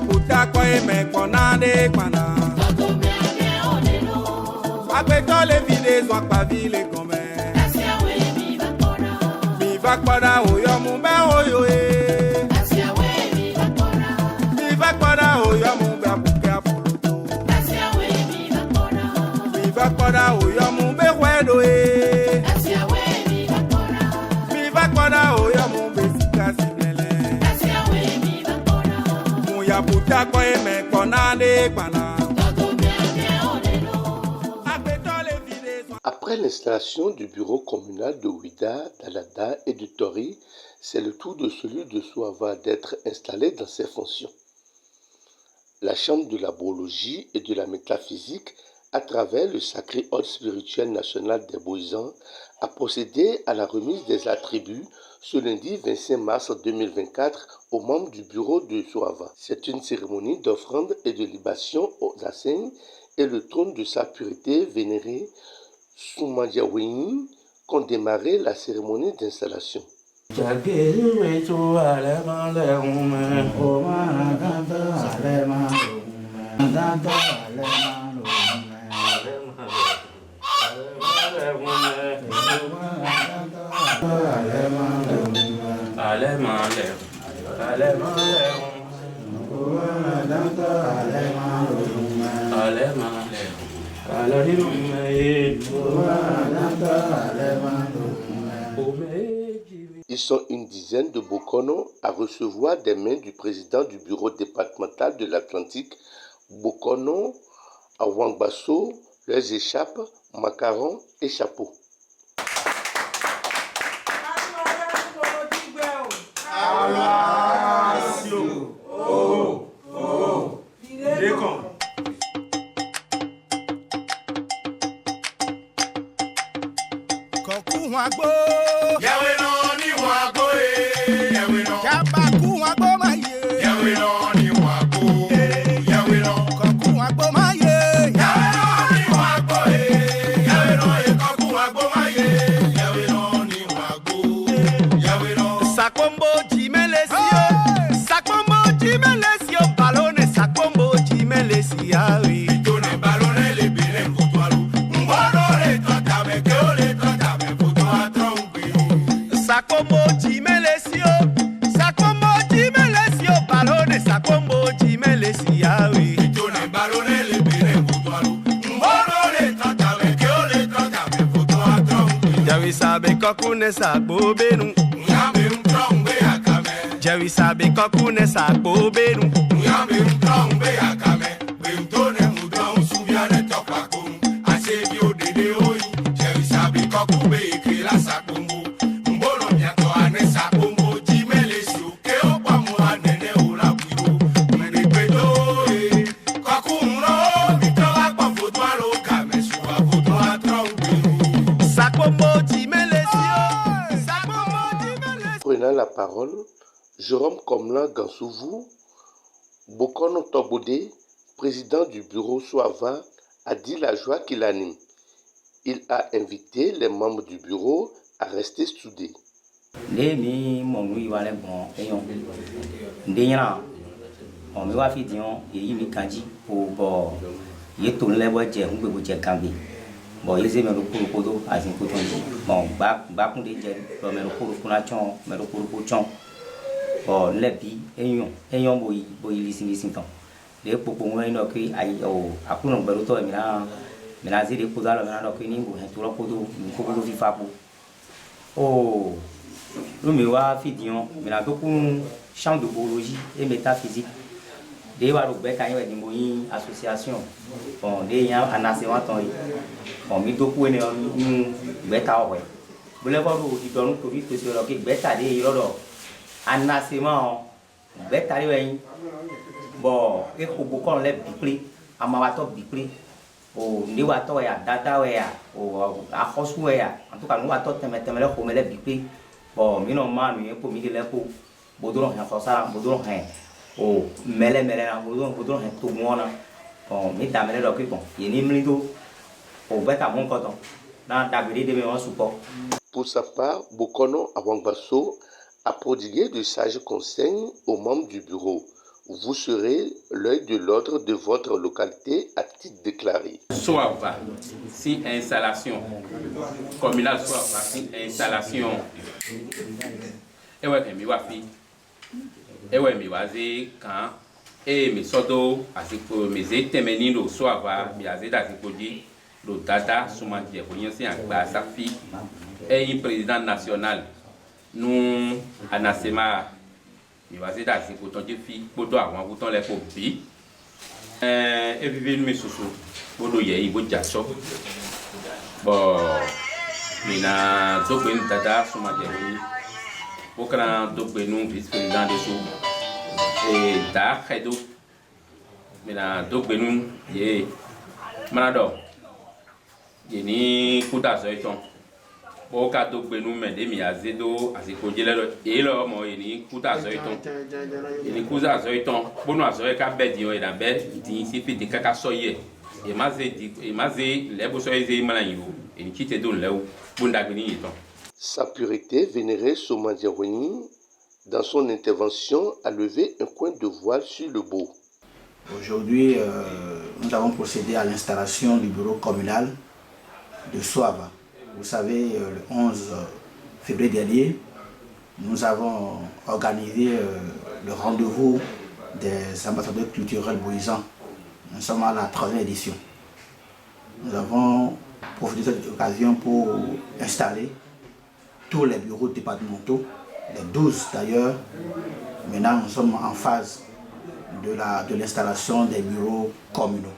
puta kwa eme kona de kwana. Apeto le vide zwa pa vile kome. Mi va kwana oyo mumbe oyo e. Mi va kwana oyo mumbe apuke apuluto. Mi va kwana oyo mumbe wedo e. Mi va kwana oyo mumbe sika siblele. Muya puta kwa eme kona de kwana. Après l'installation du bureau communal de Ouida, d'Alada et de Tori, c'est le tour de celui de Souava d'être installé dans ses fonctions. La chambre de la biologie et de la métaphysique, à travers le sacré ordre spirituel national des Boisans, a procédé à la remise des attributs ce lundi 25 mars 2024 aux membres du bureau de Souava. C'est une cérémonie d'offrande et de libation aux assignes et le trône de sa pureté vénéré Soumadiaouini qu'ont démarré la cérémonie d'installation. Ils sont une dizaine de Bokono à recevoir des mains du président du bureau départemental de l'Atlantique, Bokono à Wangbasso, leurs échappes, macarons et chapeaux. Jerry sabe kokune sakbo benu. Prenant la parole, Jérôme Komlan Gansouvou, Bokono Tobodé, président du bureau Souava, a dit la joie qu'il anime. Il a invité les membres du bureau à rester soudés. Bon, ils aiment le cours à une coton. Bon, bac de jet, mais le cours pour la chon, mais le cours pour chon. Bon, les billes, et yon boy, listen. Les popons, ils n'ont qu'à à coup de beloto, et maintenant, les coudars, maintenant, qu'ils n'y vont tout le codo, une coco de fabo. Oh, le miroir fidion, mais la coco, champ de biologie et métaphysique. Des wa bec à une association. Bon, des yens en assurant ton. Bon, mi doku ene beta ouais. Vous voulez voir où il donne pour vite sur le beta de yoro. Anasema beta de bon, et pour beaucoup on lève bipli, amawato bipli. Oh, ni wato ya, data ya, oh, akosu ya. En tout cas, nous wato temetemele pour me lève bipli. Bon, mi non man, mi pour mi de l'eau. Bodron ha fosa, bodron ha. Oh, mele na bodron ha tout mona. Bon, mi tamele do ki bon. Yeni mlido. Pour sa part, Bokono Awangbasso a prodigué de sages conseils aux membres du bureau. Vous serez l'œil de l'ordre de votre localité à titre déclaré. Soit si installation communale, soit si installation. Et ouais, mi wafi. Et ouais, mi wazi quand et mi sodo asiko mi zete menino soit mi azeda asiko di lo data suma die ko yin si agba safi et président national nous anasema mi wazeda asiko ton di fi bodo àwọn bouton le ko bi et vive mi soso bodo ye ibo jaso bo mina dogbe data suma die ko kana dogbe nu vice président de sou et da khedo mina dogbe nu ye manado ye ni kuta so iton o ka dogbe nu me de mi azedo asiko jele lo e lo mo ye ni kuta so iton ye ni kuta so iton bonu aso e ka be di o ida be di si fi de kaka so ye e maze le bo so eze mala yo e ni kite don lewo bunda gni iton. Sa pureté vénérée Somandiaweni, dans son intervention, a levé un coin de voile sur le beau. Aujourd'hui, nous avons procédé à l'installation du bureau communal de Soava. Vous savez, le 11 février dernier, nous avons organisé le rendez-vous des ambassadeurs culturels boïsans. Nous sommes à la 3e édition. Nous avons profité de cette occasion pour installer tous les bureaux départementaux, les 12 d'ailleurs. Maintenant, nous sommes en phase de l'installation des bureaux communaux.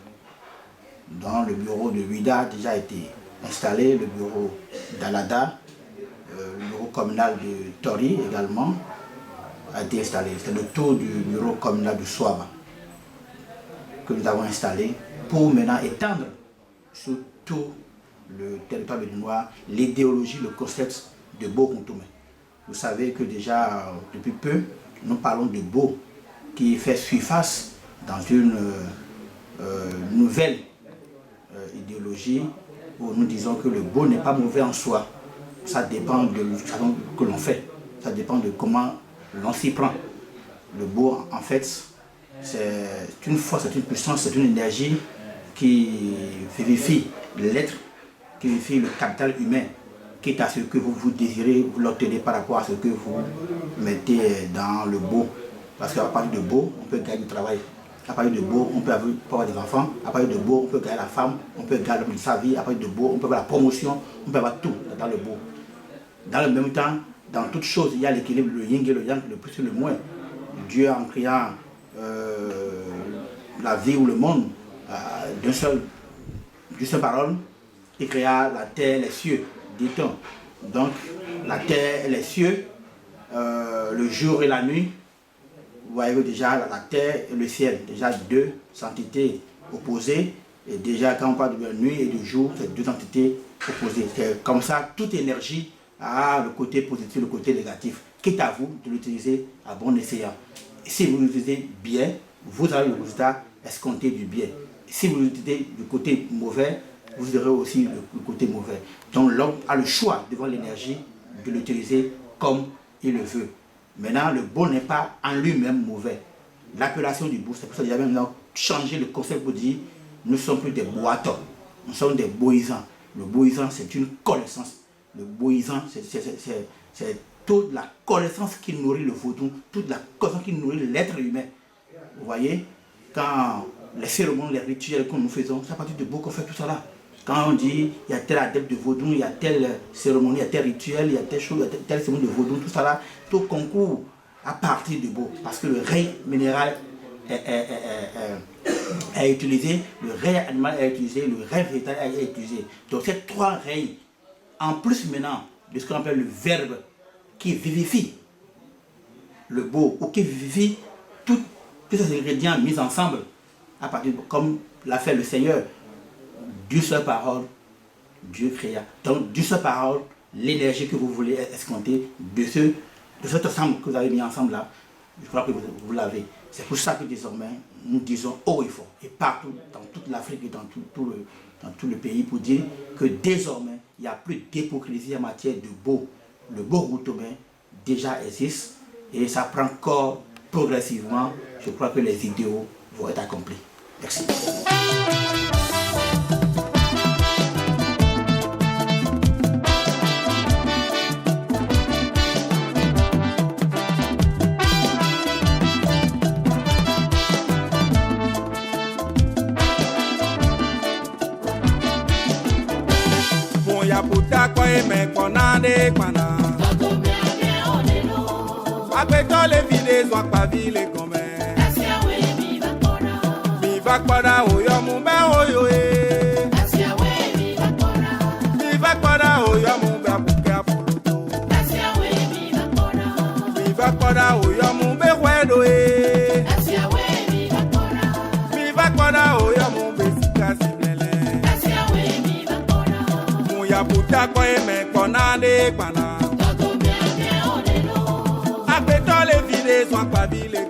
Donc, le bureau de Ouida a déjà été installé, le bureau d'Alada, le bureau communal de Tori également a été installé. C'est le tour du bureau communal de Soava que nous avons installé pour maintenant étendre sur tout le territoire béninois l'idéologie, le concept de Beau Routoumé. Vous savez que déjà depuis peu, nous parlons de Beau qui fait surface dans une nouvelle idéologie où nous disons que le beau n'est pas mauvais en soi. Ça dépend de ce que l'on fait, ça dépend de comment l'on s'y prend. Le beau, en fait, c'est une force, c'est une puissance, c'est une énergie qui vivifie l'être, qui vivifie le capital humain, quitte à ce que vous désirez, vous l'obtenez par rapport à ce que vous mettez dans le beau. Parce qu'à partir de beau, on peut gagner du travail. À partir de beau, on peut avoir des enfants. À partir de beau, on peut gagner la femme. On peut gagner sa vie. À partir de beau, on peut avoir la promotion. On peut avoir tout dans le beau. Dans le même temps, dans toute chose, il y a l'équilibre, le yin et le yang, le plus et le moins. Dieu, en créant la vie ou le monde d'une seule parole, il créa la terre et les cieux, dit-on. Donc, la terre et les cieux, le jour et la nuit. Vous voyez déjà la terre et le ciel, déjà deux entités opposées. Et déjà quand on parle de nuit et de jour, c'est deux entités opposées. C'est comme ça, toute énergie a le côté positif, le côté négatif. Quitte à vous de l'utiliser à bon escient. Si vous l'utilisez bien, vous aurez le résultat escompté du bien. Si vous l'utilisez du côté mauvais, vous aurez aussi le côté mauvais. Donc l'homme a le choix devant l'énergie de l'utiliser comme il le veut. Maintenant, le beau n'est pas en lui-même mauvais. L'appellation du beau, c'est pour ça que j'avais maintenant changé le concept pour dire nous ne sommes plus des boatons, nous sommes des boisans. Le boisan, c'est une connaissance. Le boisan, c'est toute la connaissance qui nourrit le vaudou, toute la connaissance qui nourrit l'être humain. Vous voyez, quand les cérémonies, les rituels que nous faisons, c'est à partir de beau qu'on fait tout ça là. Quand on dit il y a tel adepte de vaudou, il y a telle cérémonie, il y a tel rituel, il y a telle chose, il y a telle cérémonie de vaudou, tout ça là, tout concourt à partir de beau. Parce que le règne minéral est utilisé, le règne animal est utilisé, le règne végétal est utilisé. Donc ces trois règnes, en plus maintenant de ce qu'on appelle le verbe qui vivifie le beau, ou qui vivifie tous ces ingrédients mis ensemble, à partir de, comme l'a fait le Seigneur. D'une seule parole, Dieu créa. Donc, d'une seule parole, l'énergie que vous voulez escompter de cet ensemble que vous avez mis ensemble là, je crois que vous l'avez. C'est pour ça que désormais, nous disons haut et fort, et partout, dans toute l'Afrique et dans tout le pays, pour dire que désormais, il n'y a plus d'hypocrisie en matière de beau. Le beau routoumé déjà existe, et ça prend corps progressivement, je crois que les vidéos vont être accomplies. Merci. Yaputa kwa eme kona de kwana. Apeto le vide zwa pa vile kome. Mi va kwana oyo mumbe oyo e. Mi va kwana oyo mumbe apuke apuluto. Mi va kwana oyo mumbe wedo e. Mi va kwana oyo mumbe sika simlele. Yaputa kwa eme kona de kwana. Apeto le vide zwa pa vile